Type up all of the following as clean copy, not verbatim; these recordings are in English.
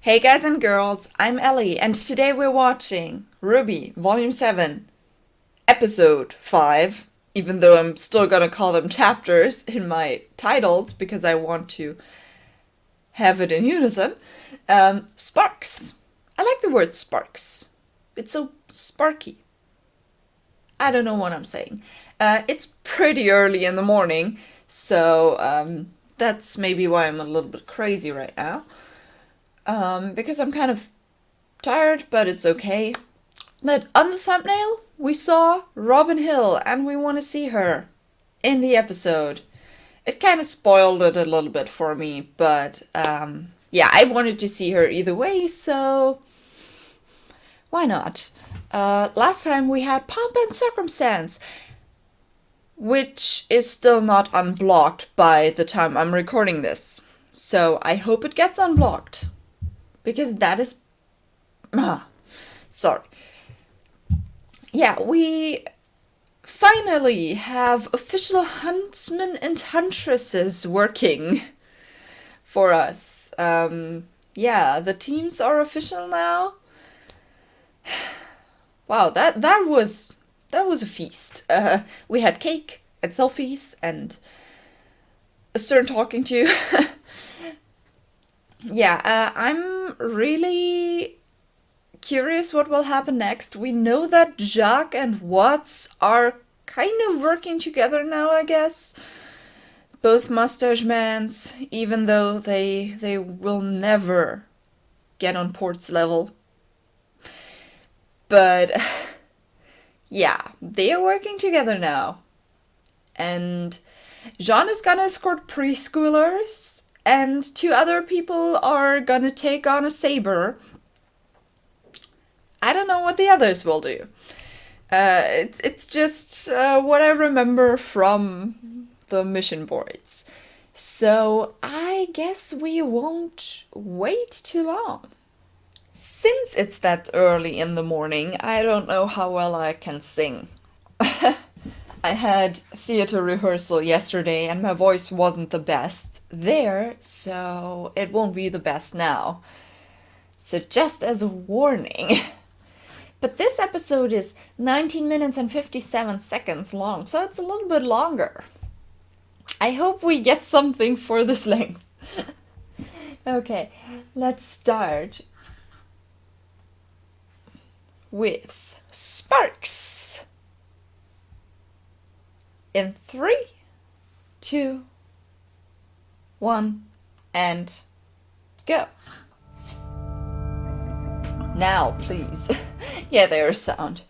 Hey guys and girls, I'm Ellie, and today we're watching RWBY Volume 7, Episode 5, even though I'm still gonna call them chapters in my titles because I want to have it in unison. Sparks. I like the word sparks. It's so sparky. I don't know what I'm saying. It's pretty early in the morning, so that's maybe why I'm a little bit crazy right now. Because I'm kind of tired, but it's okay. But on the thumbnail, we saw Robin Hill, and we want to see her in the episode. It kind of spoiled it a little bit for me, but yeah, I wanted to see her either way, so why not? Last time we had Pomp and Circumstance, which is still not unblocked by the time I'm recording this. So I hope it gets unblocked. Because that is... sorry. Yeah, we finally have official huntsmen and huntresses working for us. Yeah, the teams are official now. Wow, that was a feast. We had cake and selfies and a stern talking to. Yeah, I'm really curious what will happen next. We know that Jacques and Watts are kind of working together now, I guess. Both mustache mans, even though they will never get on Port's level. But yeah, they are working together now. And Jean is gonna escort preschoolers. And two other people are gonna take on a saber. I don't know what the others will do. It's just what I remember from the mission boards. So I guess we won't wait too long. Since it's that early in the morning, I don't know how well I can sing. I had theater rehearsal yesterday and my voice wasn't the best there, so it won't be the best now. So just as a warning. But this episode is 19 minutes and 57 seconds long, so it's a little bit longer. I hope we get something for this length. Okay, let's start with Sparks. In 3, 2, 1, and go. Now, please. Yeah, there's sound.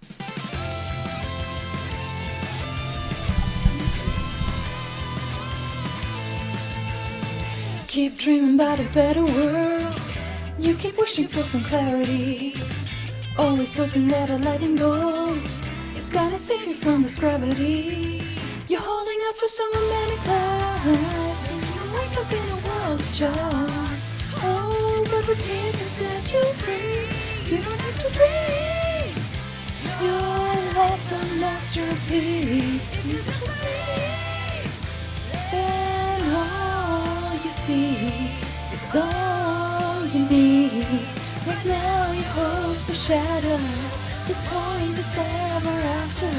Keep dreaming about a better world. You keep wishing for some clarity. Always hoping that a lightning bolt is gonna save you from this gravity. You're holding out for some romantic life. You wake up in a world of joy. Oh, but what's here can set you free. You don't have to dream. Your life's a masterpiece. You just believe. Then all you see is all you need. Right now your hopes are shattered. This point is ever after.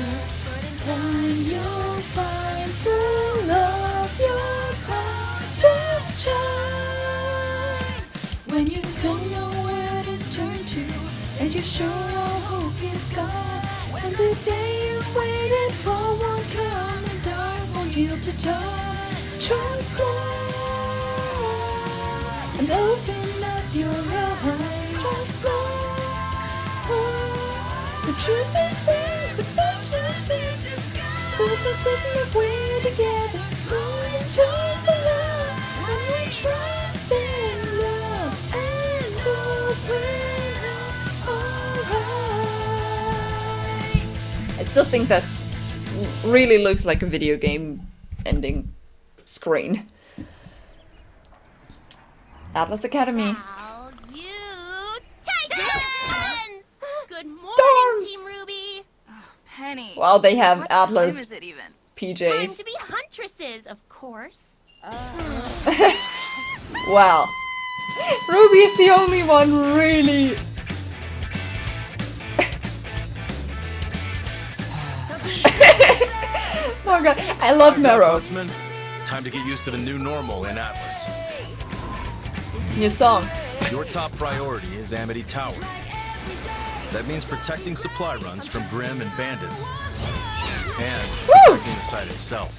Time you'll find through love your path just shines. When you don't know where to turn to, and you're sure all hope is gone. When the day you've waited for won't come, and dark won't yield to dawn. Trust love and open up your eyes. Trust love. The truth is there, but sometimes it's uncertain if we're together. Moving toward the love when we trust in love and open up our eyes. I still think that really looks like a video game ending screen. Atlas Academy. Good morning, Storms. Team RWBY. Penny. Well, they have what time Atlas is it even? PJs. Time to be huntresses, of course. Wow. Ruby is the only one really. Oh god, I love Marrow. Huntsman. Time to get used to the new normal in Atlas. New song. Your top priority is Amity Tower. That means protecting supply runs from Grimm and bandits. And protecting the site itself.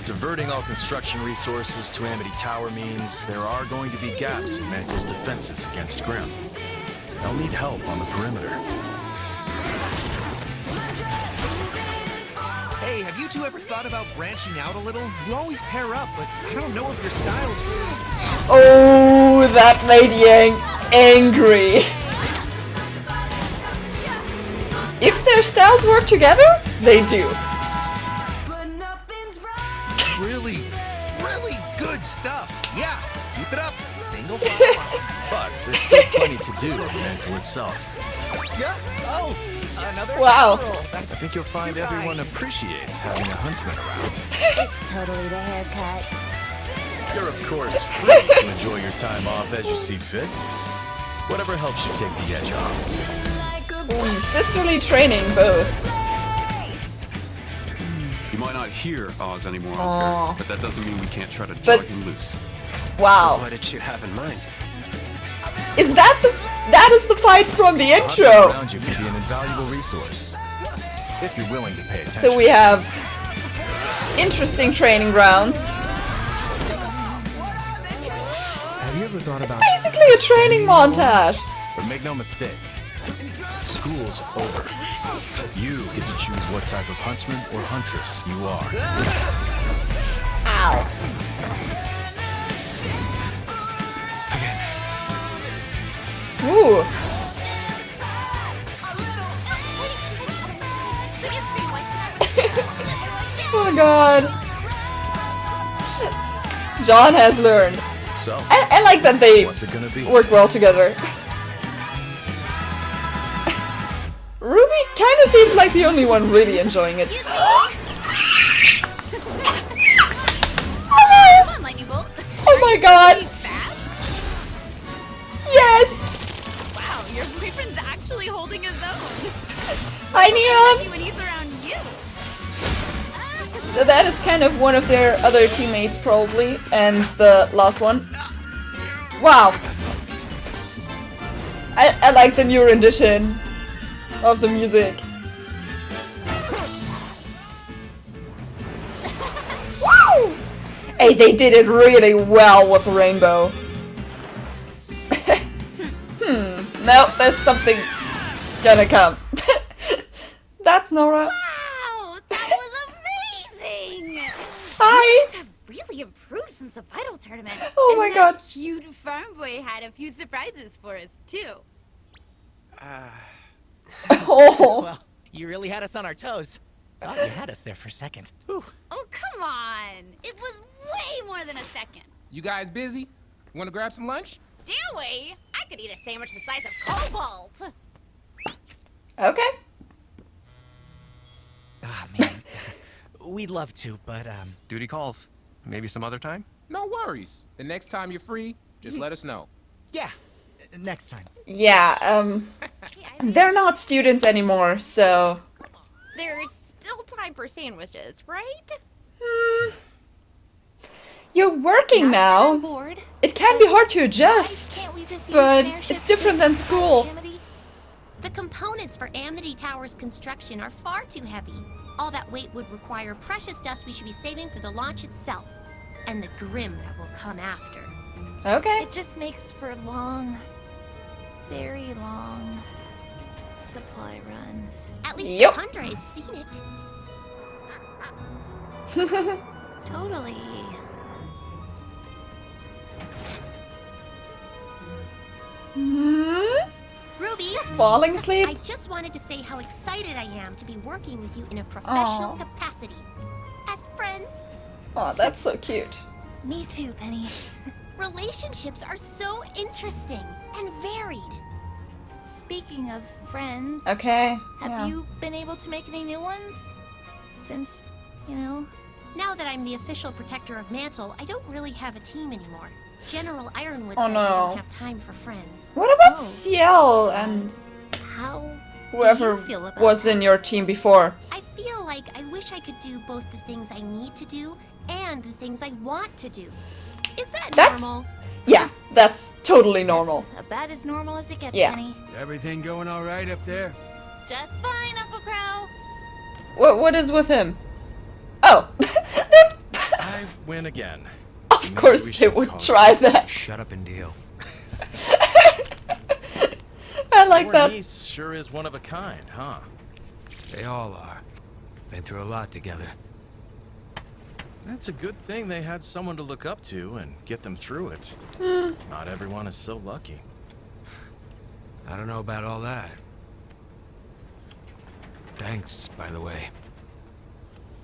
Diverting all construction resources to Amity Tower means there are going to be gaps in Mantle's defenses against Grimm. They'll need help on the perimeter. Hey, have you two ever thought about branching out a little? You always pair up, but I don't know if your styles really... Oh, that made Yang angry. If their styles work together, they do. Really, really good stuff. Yeah, keep it up. Single file. But there's still plenty to do in Mantle itself. Yeah. Oh, another. Wow. I think you'll find everyone appreciates having a huntsman around. It's totally the haircut. You're of course free to enjoy your time off as you see fit. Whatever helps you take the edge off. Ooh, sisterly training, both. You might not hear Oz anymore, Oscar, Aw. but that doesn't mean we can't try to But- jog him loose. Wow. What did you have in mind? Is that is the fight from the Huntsman intro? around you can be an invaluable resource if you're willing to pay attention. So we have interesting training grounds. Have you ever thought about Basically a training montage. But make no mistake, school's over. You get to choose what type of huntsman or huntress you are. Ooh. Oh my god. John has learned. So, I like that they what's it gonna be? work well together. Ruby kind of seems like the only one really enjoying it. Come on, lightning bolt. Oh my god. Fast? Yes. Wow, your boyfriend's actually holding his own. Hi, Neon. When he's around you. So that is kind of one of their other teammates, probably, and the last one. Wow. I like the new rendition of the music. Wow! Hey, they did it really well with Rainbow. No, there's something gonna come. That's Nora. Wow, that was amazing. You Hi! guys have really improved since the Vital tournament. Oh And my that god. cute farm boy had a few surprises for us too. Oh. Well, you really had us on our toes. Thought you had us there for a second. Whew. Oh, come on. It was way more than a second. You guys busy? Want to grab some lunch? Do we? I could eat a sandwich the size of Cobalt. Okay. Ah, man. We'd love to, but, Duty calls. Maybe some other time? No worries. The next time you're free, just let us know. yeah. Next time. Yeah, Yeah, I mean, they're not students anymore, so... there's still time for sandwiches, right? You're working now. Bored. It can be hard to adjust, Can't we just use but an airship it's different than school. Amity? The components for Amity Tower's construction are far too heavy. All that weight would require precious dust we should be saving for the launch itself, and the Grimm that will come after. Okay. It just makes for long, very long supply runs. At least Yep. the tundra is scenic. Totally. Ruby, Falling I asleep? just wanted to say how excited I am to be working with you in a professional Aw. capacity. As friends, Oh, that's so cute. Me too, Penny. relationships are so interesting and varied. Speaking of friends, Okay. have yeah. you been able to make any new ones? Since, you know, Now that I'm the official protector of Mantle, I don't really have a team anymore. General Ironwood Oh, says I no. don't have time for friends. What about Ciel and How whoever do you feel about was in your team before? I feel like I wish I could do both the things I need to do and the things I want to do. Is that That's- normal? Yeah, that's totally normal. That's about as normal as it gets, Yeah. Penny. Everything going all right up there? Just fine, Uncle Crow. What is with him? Oh, I win again. of Maybe course we they should would call try it that. Shut up and deal. I like Your that. niece sure is one of a kind, huh? They all are. Been through a lot together. That's a good thing they had someone to look up to and get them through it. Not everyone is so lucky. I don't know about all that. Thanks, by the way,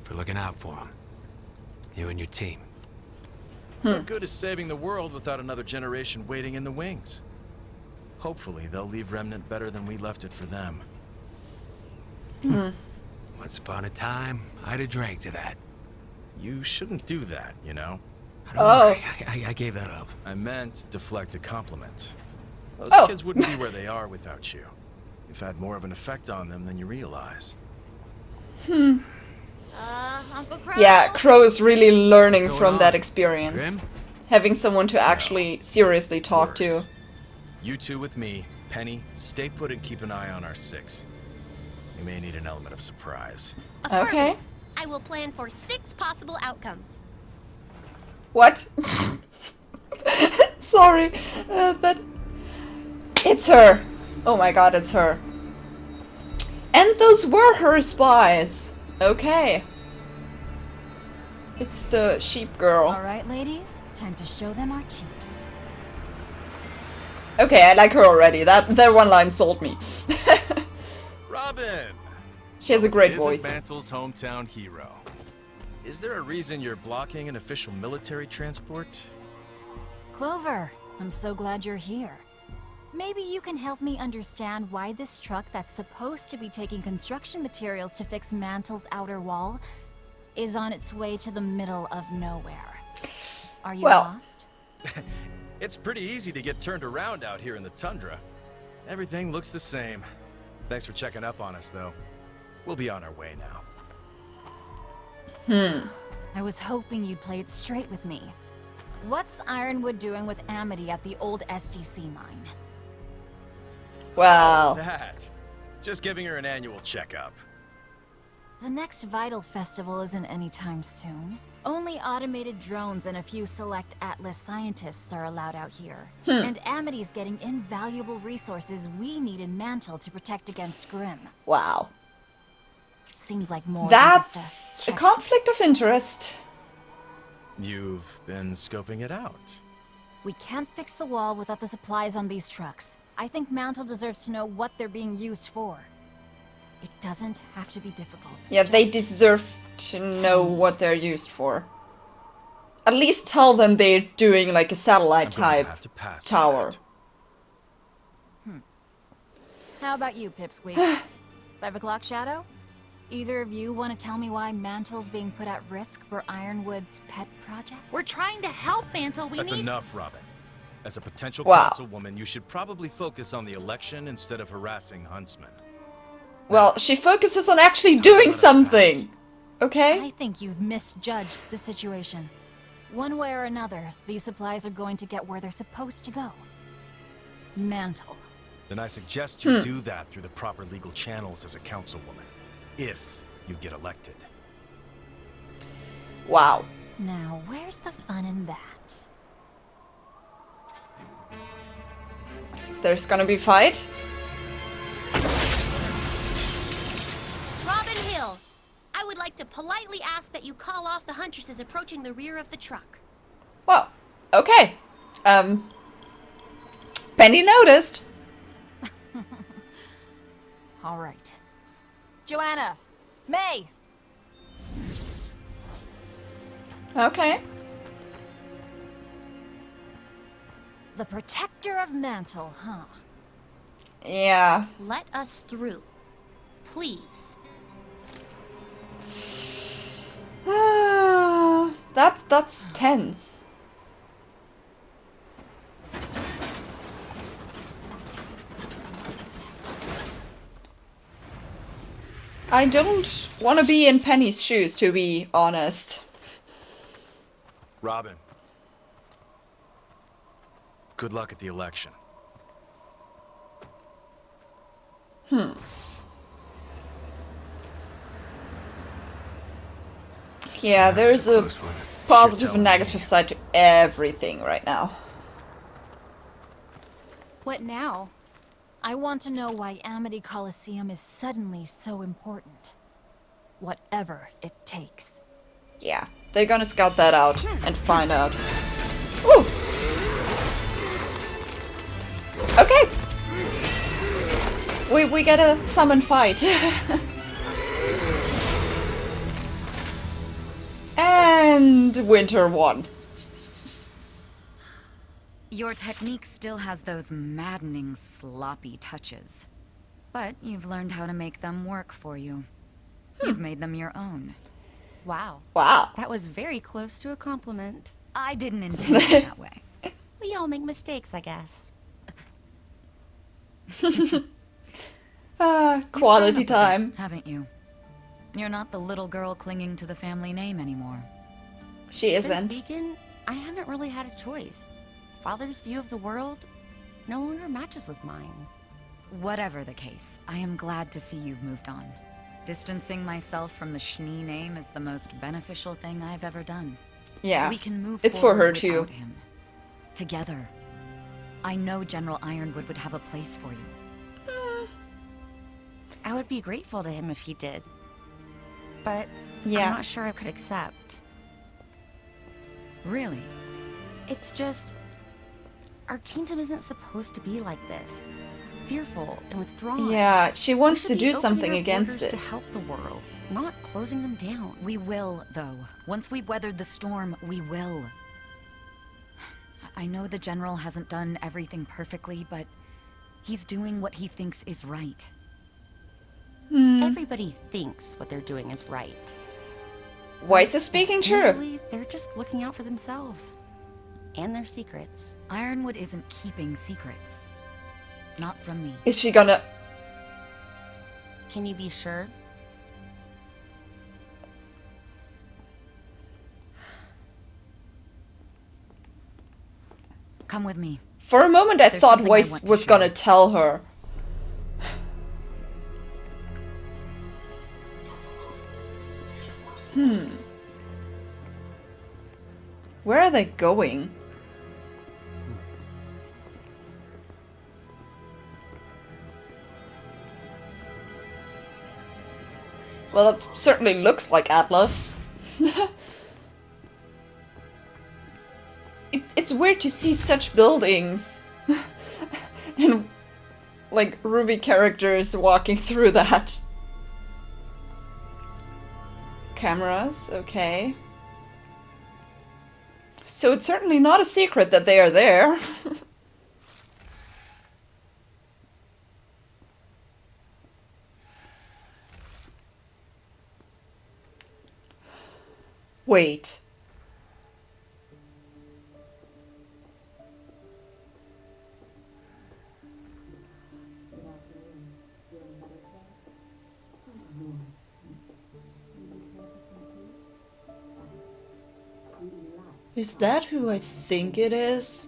for looking out for them. You and your team. What good is saving the world without another generation waiting in the wings? Hopefully, they'll leave Remnant better than we left it for them. Once upon a time, I'd have drank to that. You shouldn't do that, you know? Don't Oh. worry, I gave that up. I meant deflect a compliment. Those Oh. kids wouldn't be where they are without you. You've had more of an effect on them than you realize. Uncle Crow? Yeah, Crow is really learning What's going from that on? experience. Grim? Having someone to actually seriously talk to. Worse. You two with me. Penny, stay put and keep an eye on our six. We may need an element of surprise. Okay. Affirmative. I will plan for 6 possible outcomes. What? Sorry, but it's her. Oh my god, it's her. And those were her spies. Okay. It's the sheep girl. All right, ladies, time to show them our teeth. Okay, I like her already. That one line sold me. Robin! She has a great Isn't voice. Mantle's hometown hero. Is there a reason you're blocking an official military transport? Clover, I'm so glad you're here. Maybe you can help me understand why this truck that's supposed to be taking construction materials to fix Mantle's outer wall is on its way to the middle of nowhere. Are you Well. lost? It's pretty easy to get turned around out here in the tundra. Everything looks the same. Thanks for checking up on us, though. We'll be on our way now. I was hoping you'd play it straight with me. What's Ironwood doing with Amity at the old SDC mine? Well, That. Just giving her an annual checkup. The next Vital Festival isn't anytime soon. Only automated drones and a few select Atlas scientists are allowed out here. And Amity's getting invaluable resources we need in Mantle to protect against Grimm. wow. Seems like more than That's just a check. conflict of interest. You've been scoping it out. We can't fix the wall without the supplies on these trucks. I think Mantle deserves to know what they're being used for. It doesn't have to be difficult. Yeah, they Just deserve to know what they're used for. At least tell them they're doing like a satellite I'm gonna type have to pass on tower. that. How about you, Pipsqueak? 5 o'clock, Shadow? Either of you want to tell me why Mantle's being put at risk for Ironwood's pet project? We're trying to help Mantle. We That's need... enough, Robin. As a potential Wow. councilwoman, you should probably focus on the election instead of harassing Huntsman. Well, she focuses on actually doing something. Okay? I think you've misjudged the situation. One way or another, these supplies are going to get where they're supposed to go. Mantle. Then I suggest you do that through the proper legal channels as a councilwoman. If you get elected. Wow. Now, where's the fun in that? There's gonna be fight? Robin Hill, I would like to politely ask that you call off the huntresses approaching the rear of the truck. Well, okay. Penny noticed. All right. Joanna! May! Okay. The protector of Mantle, huh? Yeah. Let us through. Please. That's tense. I don't want to be in Penny's shoes, to be honest. Robin. Good luck at the election. Yeah, there's a positive and negative side to everything right now. What now? I want to know why Amity Coliseum is suddenly so important. Whatever it takes. Yeah, they're gonna scout that out and find out. Ooh! Okay! We get a summon fight. And Winter won. Your technique still has those maddening, sloppy touches. But you've learned how to make them work for you. You've made them your own. Wow. Wow. That was very close to a compliment. I didn't intend it that way. We all make mistakes, I guess. Quality time. Haven't you? You're not the little girl clinging to the family name anymore. She Since isn't. Beacon, I haven't really had a choice. Father's view of the world no longer matches with mine. Whatever the case, I am glad to see you've moved on. Distancing myself from the Schnee name is the most beneficial thing I've ever done. Yeah, We can move it's for her forward too. without him. Together. I know General Ironwood would have a place for you. I would be grateful to him if he did. But Yeah. I'm not sure I could accept. Really? It's just... Our kingdom isn't supposed to be like this. Fearful and withdrawn. Yeah, she We wants should to be do opening something our against borders it. to help the world, not closing them down. We will, though. Once we've weathered the storm, we will. I know the General hasn't done everything perfectly, but he's doing what he thinks is right. Everybody thinks what they're doing is right. Weiss is speaking true. Usually, they're just looking out for themselves. And their secrets. Ironwood isn't keeping secrets. Not from me. Is she gonna... Can you be sure? Come with me. For a moment I There's thought something I Weiss want to was show gonna you. tell her. Where are they going? Well, it certainly looks like Atlas. It's weird to see such buildings. And, like, RWBY characters walking through that. Cameras, okay. So it's certainly not a secret that they are there. Wait. Is that who I think it is?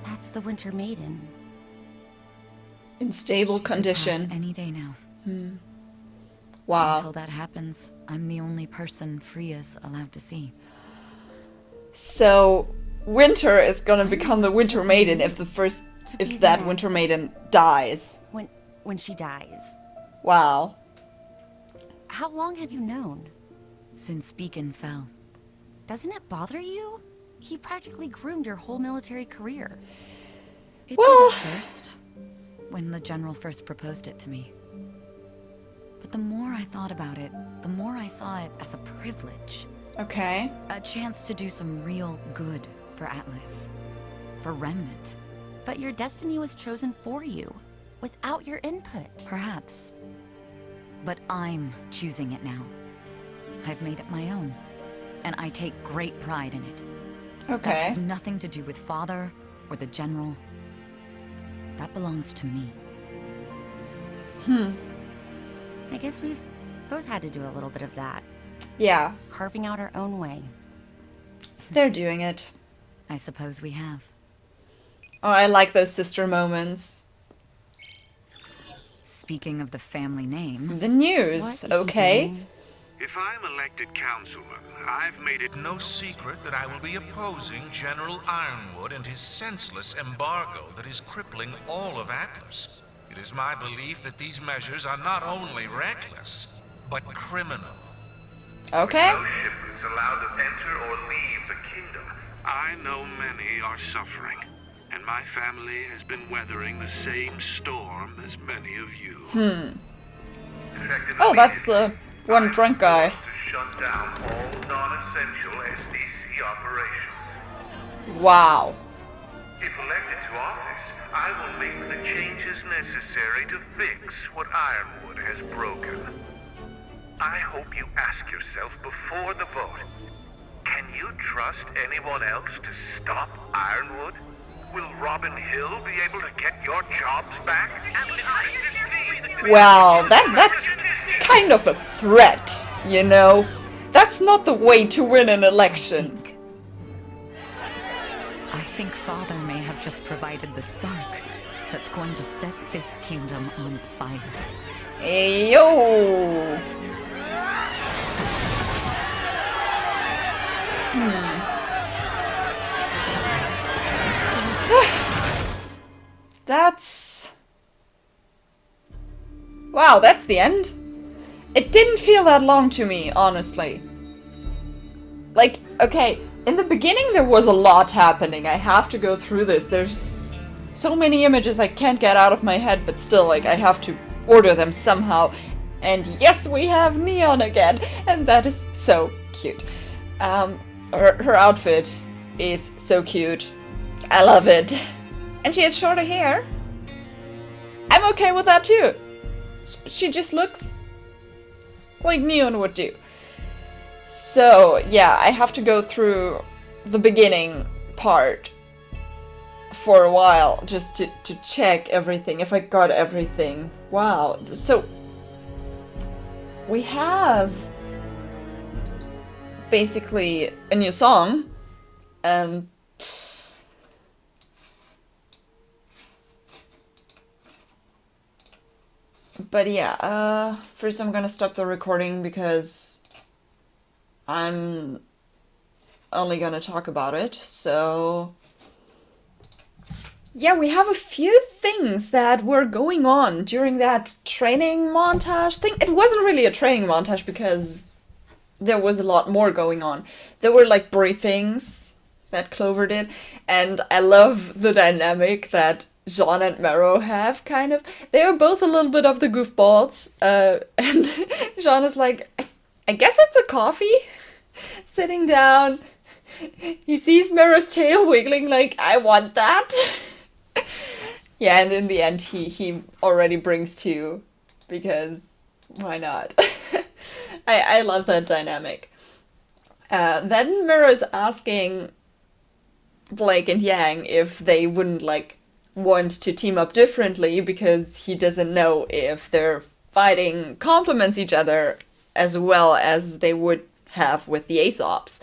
That's the Winter Maiden. In stable She could condition. pass any day now. Wow. Until that happens, I'm the only person Freya's allowed to see. So Winter is gonna become the Winter Maiden if if that Winter Maiden dies. When she dies. Wow. How long have you known? Since Beacon fell. Doesn't it bother you? He practically groomed your whole military career. It Well- did at first, when the General first proposed it to me. But the more I thought about it, the more I saw it as a privilege. Okay. A chance to do some real good for Atlas. For Remnant. But your destiny was chosen for you, without your input. Perhaps. But I'm choosing it now. I've made it my own. And I take great pride in it. Okay. That has nothing to do with Father or the General. That belongs to me. I guess we've both had to do a little bit of that. Yeah. Carving out our own way. They're doing it. I suppose we have. Oh, I like those sister moments. Speaking of the family name... The news, okay. If I'm elected councilman, I've made it no secret that I will be opposing General Ironwood and his senseless embargo that is crippling all of Atlas. It is my belief that these measures are not only reckless, but criminal. Okay. With no shipments allowed to enter or leave the kingdom, I know many are suffering, and my family has been weathering the same storm as many of you. Oh, that's the one drunk guy. To shut down all non-essential SDC operations. Wow. If elected to office, I will make the changes necessary to fix what Ironwood has broken. I hope you ask yourself before the vote, can you trust anyone else to stop Ironwood? Will Robin Hill be able to get your jobs back? Well, that's kind of a threat, you know? That's not the way to win an election. I think Father may have just provided the spark that's going to set this kingdom on fire. Hey, yo! That's... Wow, that's the end? It didn't feel that long to me, honestly. Like, okay, in the beginning there was a lot happening. I have to go through this. There's so many images I can't get out of my head, but still, like, I have to order them somehow. And yes, we have Neon again, and that is so cute. Her outfit is so cute. I love it. And she has shorter hair. I'm okay with that too. She just looks like Neon would do. So, yeah, I have to go through the beginning part for a while just to check everything, if I got everything. Wow. So, we have basically a new song. But yeah, first I'm gonna stop the recording because I'm only gonna talk about it, so... Yeah, we have a few things that were going on during that training montage thing. It wasn't really a training montage because there was a lot more going on. There were like briefings that Clover did, and I love the dynamic that Jean and Marrow have, kind of. They are both a little bit of the goofballs, and Jean is like, I guess it's a coffee? Sitting down, he sees Marrow's tail wiggling like, I want that. Yeah, and in the end he already brings two, because why not? I love that dynamic. Then Marrow's asking Blake and Yang if they wouldn't, like, want to team up differently because he doesn't know if their fighting complements each other as well as they would have with the Aesops.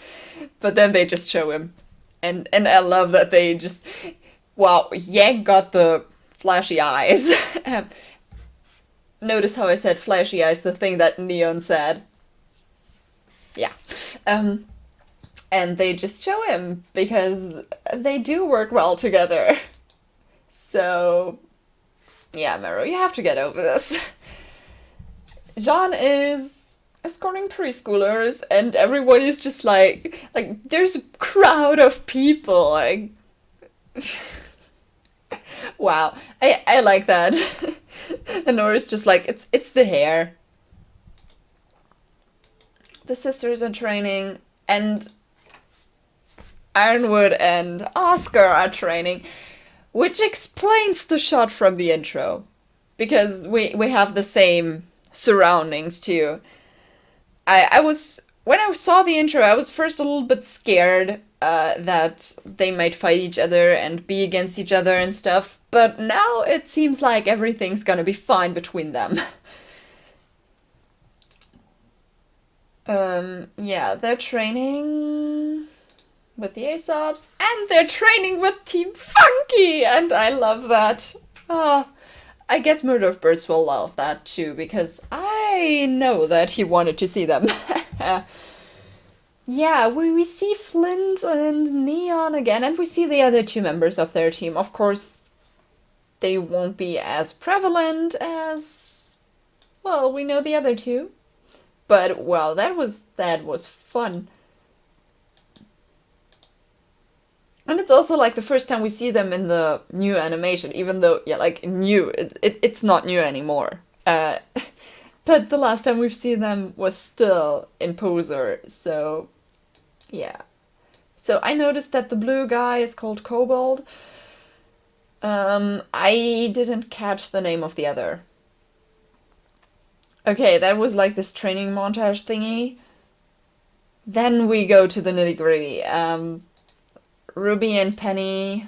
But then they just show him. And I love that they just... Wow, Yang got the flashy eyes. Notice how I said flashy eyes, the thing that Neon said. Yeah. And they just show him because they do work well together. So, yeah, Marrow, you have to get over this. Jean is escorting preschoolers, and everyone is just like there's a crowd of people, like... Wow, I like that. And Nora's just like, it's the hair. The sisters are training, and Ironwood and Oscar are training, which explains the shot from the intro, because we have the same surroundings too. When I saw the intro, I was first a little bit scared that they might fight each other and be against each other and stuff, but now it seems like everything's gonna be fine between them. Yeah, they're training with the Aesops, and they're training with Team Funky, and I love that. I guess Murder of Birds will love that too, because I know that he wanted to see them. Yeah, we see Flint and Neon again, and we see the other two members of their team. Of course, they won't be as prevalent as, well, we know the other two. But, well, that was fun. And it's also like the first time we see them in the new animation, even though, yeah, like new, it's not new anymore. But the last time we've seen them was still in Poser, so yeah. So I noticed that the blue guy is called Kobold. I didn't catch the name of the other. Okay, that was like this training montage thingy. Then we go to the nitty-gritty. Ruby and Penny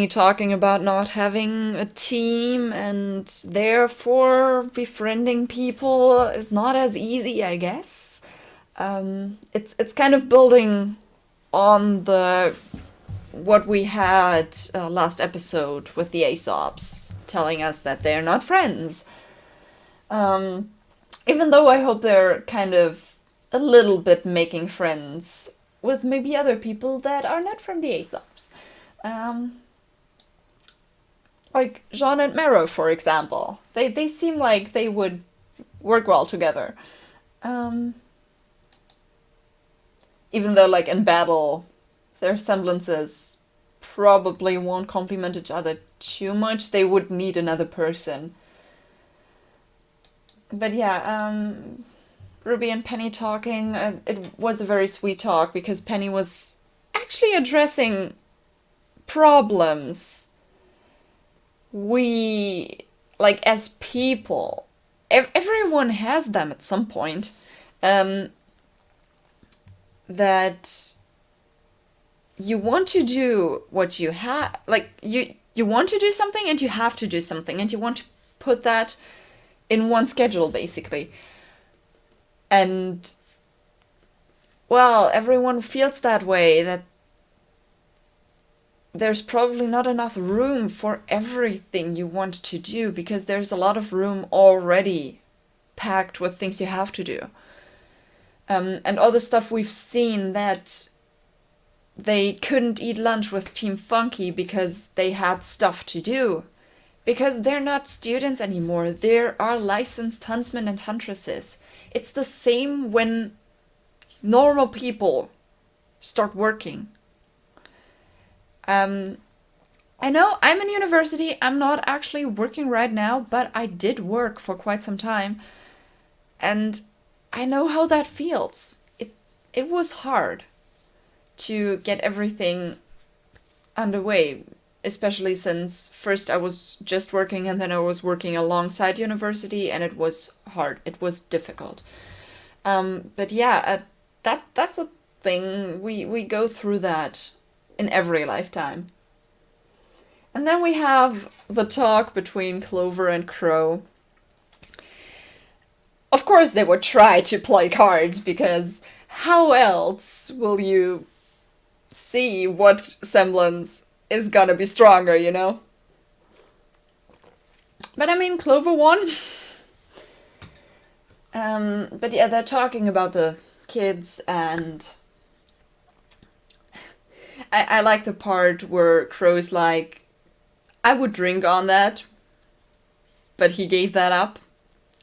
talking about not having a team and therefore befriending people is not as easy, I guess. It's kind of building on what we had last episode with the Aesops, telling us that they're not friends. Even though I hope they're kind of a little bit making friends with maybe other people that are not from the Aesops. Like Jean and Marrow, for example. They seem like they would work well together. Even though, like, in battle, their semblances probably won't complement each other too much. They would need another person. But yeah, Ruby and Penny talking, it was a very sweet talk, because Penny was actually addressing problems we, like, as people, everyone has them at some point, that you want to do what you have, like, you want to do something and you have to do something, and you want to put that in one schedule, basically. And, well, everyone feels that way, that there's probably not enough room for everything you want to do, because there's a lot of room already packed with things you have to do. And all the stuff we've seen, that they couldn't eat lunch with Team Funky because they had stuff to do. Because they're not students anymore, they are licensed huntsmen and huntresses. It's the same when normal people start working. I know I'm in university, I'm not actually working right now, but I did work for quite some time. And I know how that feels. It was hard to get everything underway, especially since first I was just working and then I was working alongside university, and it was hard. It was difficult. But yeah, that's a thing. We go through that in every lifetime. And then we have the talk between Clover and Crow. Of course they would try to play cards, because how else will you see what semblance is gonna be stronger, you know? But I mean, Clover won. But yeah, they're talking about the kids, and I like the part where Crow's like, I would drink on that, but he gave that up.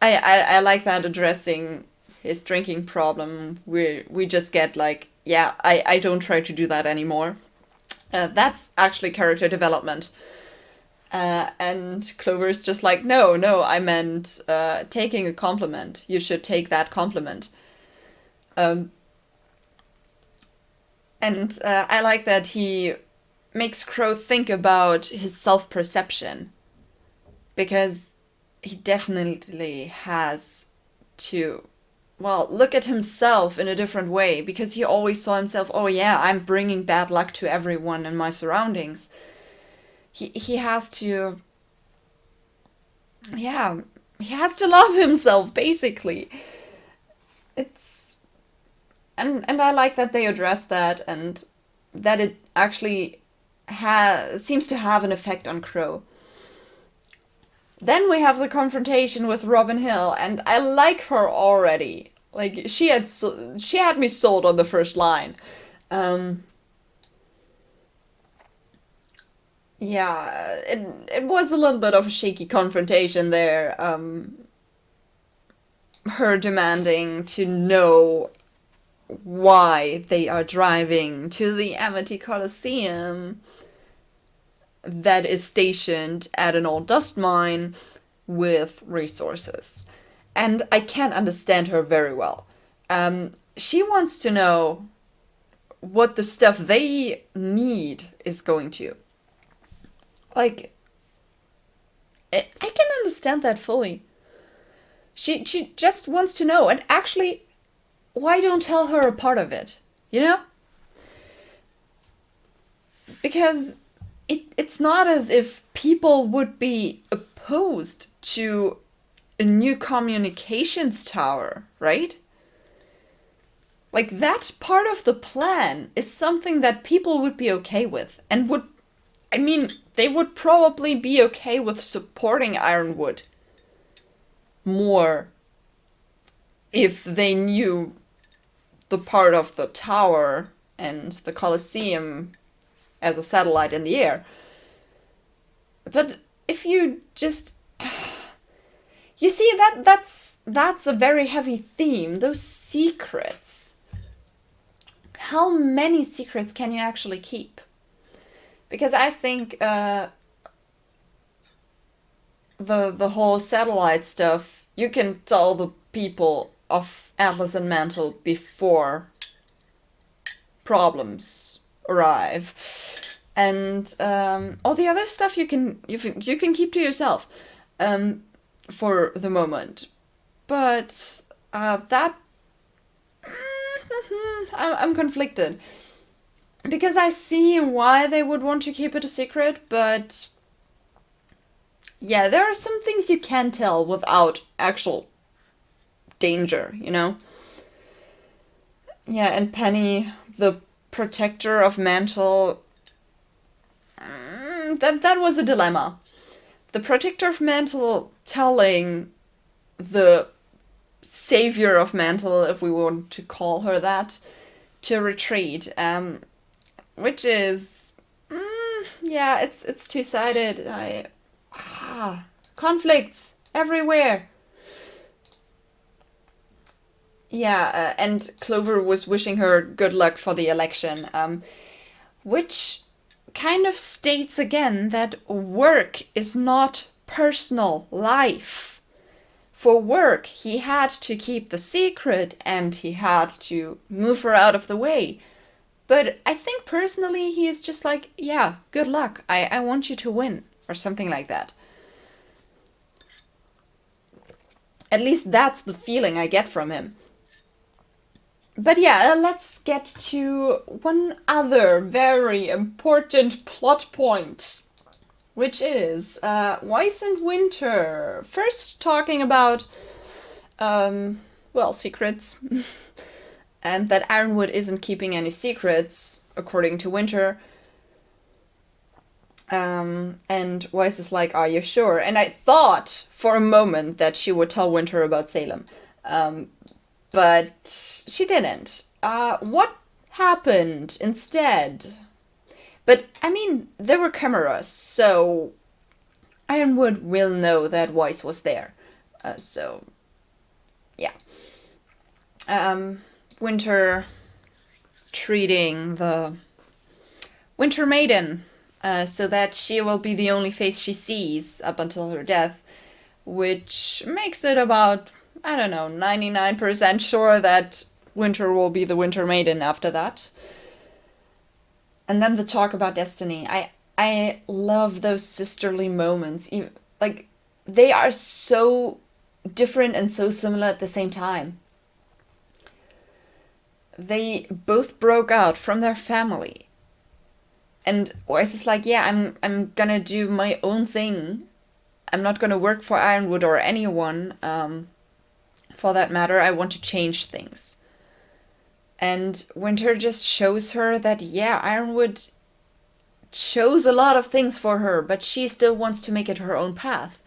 I like that, addressing his drinking problem. We just get like, yeah, I don't try to do that anymore. That's actually character development. And Clover's just like, no, I meant taking a compliment. You should take that compliment. And I like that he makes Crow think about his self-perception. Because he definitely has to, well, look at himself in a different way. Because he always saw himself, oh yeah, I'm bringing bad luck to everyone in my surroundings. He has to, yeah, he has to love himself, basically. And I like that they address that, and that it actually seems to have an effect on Crow. Then we have the confrontation with Robin Hill, and I like her already. Like, she had me sold on the first line. Yeah, it was a little bit of a shaky confrontation there. Her demanding to know why they are driving to the Amity Coliseum that is stationed at an old dust mine with resources. And I can understand her very well. She wants to know what the stuff they need is going to. Like, I can understand that fully. She just wants to know, and actually, why don't tell her a part of it, you know? Because it's not as if people would be opposed to a new communications tower, right? Like, that part of the plan is something that people would be okay with, and they would probably be okay with supporting Ironwood more if they knew the part of the tower and the Colosseum as a satellite in the air. But if you just... You see, that's a very heavy theme. Those secrets. How many secrets can you actually keep? Because I think the whole satellite stuff, you can tell the people of Atlas and Mantle before problems arrive, and all the other stuff you can keep to yourself for the moment. But that I'm conflicted, because I see why they would want to keep it a secret, but yeah, there are some things you can tell without actual danger, you know? Yeah, and Penny, the protector of Mantle, that was a dilemma. The protector of Mantle telling the savior of Mantle, if we want to call her that, to retreat, which is, yeah, it's two-sided. Conflicts everywhere. Yeah, and Clover was wishing her good luck for the election, which kind of states again that work is not personal life. For work, he had to keep the secret and he had to move her out of the way. But I think personally he is just like, yeah, good luck, I want you to win, or something like that. At least that's the feeling I get from him. But yeah, let's get to one other very important plot point, which is Weiss and Winter first talking about, well, secrets, and that Ironwood isn't keeping any secrets, according to Winter. And Weiss is like, are you sure? And I thought for a moment that she would tell Winter about Salem. But she didn't. What happened instead? But, I mean, there were cameras, so Ironwood will know that Weiss was there. So, yeah. Winter treating the Winter Maiden, so that she will be the only face she sees up until her death, which makes it about, I don't know, 99% sure that Winter will be the Winter Maiden after that. And then the talk about destiny. I love those sisterly moments. Like, they are so different and so similar at the same time. They both broke out from their family. And Weiss is like, yeah, I'm gonna do my own thing. I'm not gonna work for Ironwood or anyone, for that matter. I want to change things. And Winter just shows her that, yeah, Ironwood chose a lot of things for her, but she still wants to make it her own path.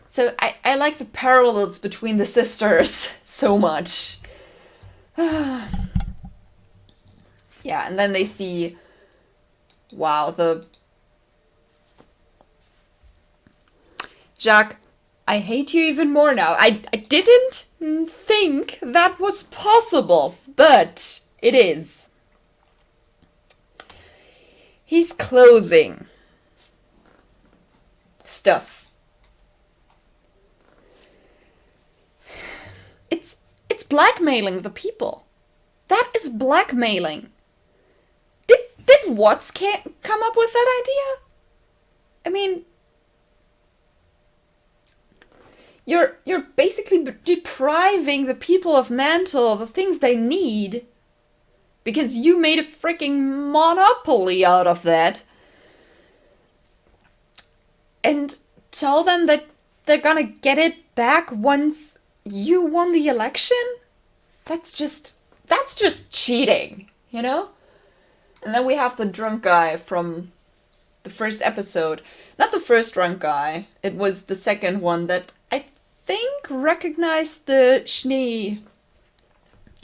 So I like the parallels between the sisters so much. Yeah, and then they see, wow, Jacques, I hate you even more now. I didn't think that was possible, but it is. He's closing stuff. It's blackmailing the people. That is blackmailing. Did Watts come up with that idea? I mean, you're basically depriving the people of Mantle of the things they need because you made a freaking monopoly out of that. And tell them that they're gonna get it back once you won the election? That's just cheating, you know? And then we have the drunk guy from the first episode. Not the first drunk guy, it was the second one that I think recognized the Schnee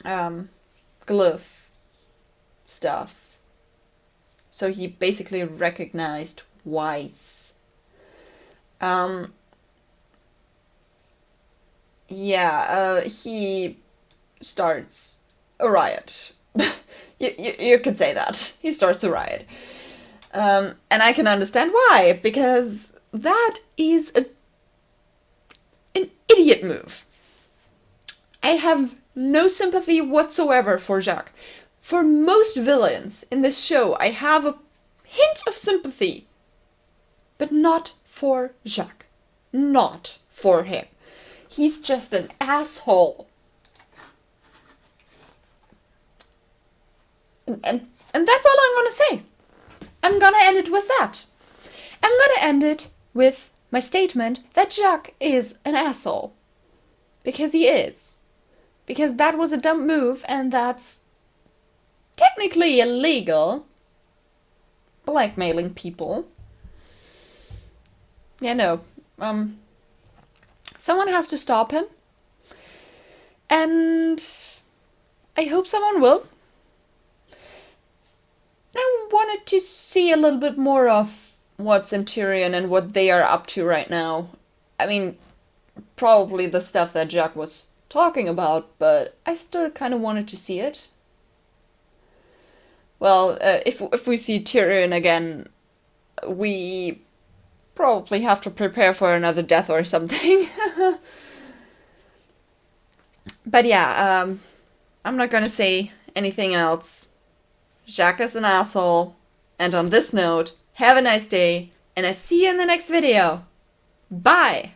glyph stuff. So he basically recognized Weiss. He starts a riot. you could say that. He starts a riot. And I can understand why, because that is an idiot move. I have no sympathy whatsoever for Jacques. For most villains in this show, I have a hint of sympathy. But not for Jacques. Not for him. He's just an asshole. And that's all I'm gonna say. I'm gonna end it with that. I'm gonna end it with my statement that Jacques is an asshole. Because he is. Because that was a dumb move, and that's technically illegal. Blackmailing people. Yeah, no. Someone has to stop him. And I hope someone will. I wanted to see a little bit more of what's in Tyrion and what they are up to right now. I mean, probably the stuff that Jacques was talking about, but I still kind of wanted to see it. Well, if we see Tyrion again, we probably have to prepare for another death or something. But yeah, I'm not gonna say anything else. Jacques is an asshole. And on this note, have a nice day, and I see you in the next video. Bye!